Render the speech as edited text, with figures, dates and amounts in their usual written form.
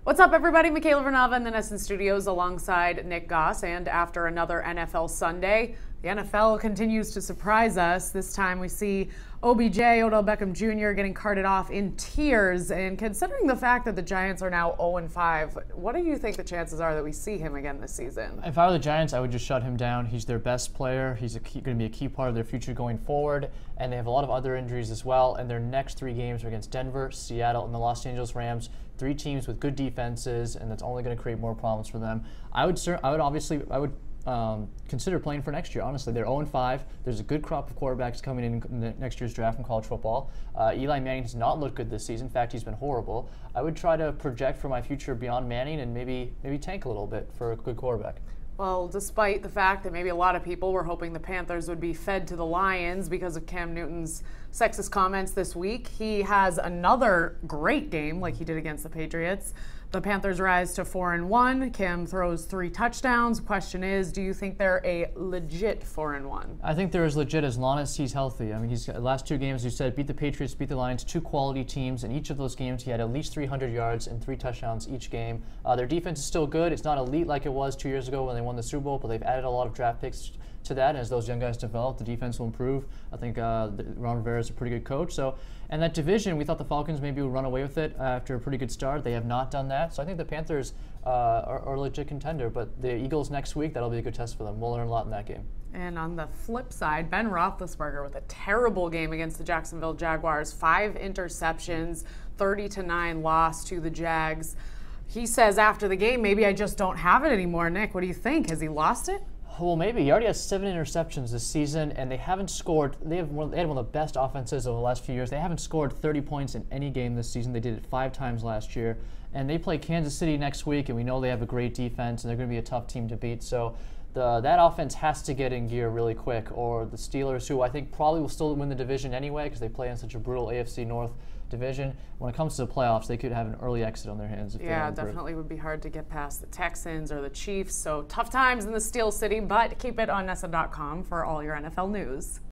What's up, everybody? Michaela Vernava in the Nesson Studios alongside Nick Goss. And after another NFL Sunday, the NFL continues to surprise us. This time we see OBJ, ODELL Beckham Jr. getting carted off in tears. And considering the fact that the Giants are now 0-5, what do you think the chances are that we see him again this season? If I were the Giants, I would just shut him down. He's their best player. He's going to be a key part of their future going forward. And they have a lot of other injuries as well. And their next three games are against Denver, Seattle, and the Los Angeles Rams. Three teams with good defenses, and that's only going to create more problems for them. I would consider playing for next year. Honestly, they're 0-5. There's a good crop of quarterbacks coming in the next year's draft in college football. Eli Manning has not looked good this season. In fact, he's been horrible. I would try to project for my future beyond Manning and maybe tank a little bit for a good quarterback. Well, despite the fact that maybe a lot of people were hoping the Panthers would be fed to the Lions because of Cam Newton's sexist comments this week, he has another great game like he did against the Patriots. The Panthers rise to 4-1. Cam throws 3 touchdowns. Question is, do you think they're a legit 4-1? I think they're as legit as long as he's healthy. I mean, he's the last 2 games, you said, beat the Patriots, beat the Lions, 2 quality teams. In each of those games, he had at least 300 yards and 3 touchdowns each game. Their defense is still good. It's not elite like it was 2 years ago when they won the Super Bowl, but they've added a lot of draft picks to that. As those young guys develop, the defense will improve. I think Ron Rivera is a pretty good coach. And that division, we thought the Falcons maybe would run away with it after a pretty good start. They have not done that. So I think the Panthers are a legit contender. But the Eagles next week, that'll be a good test for them. We'll learn a lot in that game. And on the flip side, Ben Roethlisberger with a terrible game against the Jacksonville Jaguars. 5 interceptions, 30-9 loss to the Jags. He says after the game, maybe I just don't have it anymore. Nick, what do you think? Has he lost it? Well, maybe. He already has 7 interceptions this season, and they haven't scored. They had one of the best offenses over the last few years. They haven't scored 30 points in any game this season. They did it 5 times last year. And they play Kansas City next week, and we know they have a great defense, and they're going to be a tough team to beat. So that offense has to get in gear really quick, or the Steelers, who I think probably will still win the division anyway because they play in such a brutal AFC North division. When it comes to the playoffs, they could have an early exit on their hands. Yeah, definitely would be hard to get past the Texans or the Chiefs. So tough times in the Steel City, but keep it on Nessa.com for all your NFL news.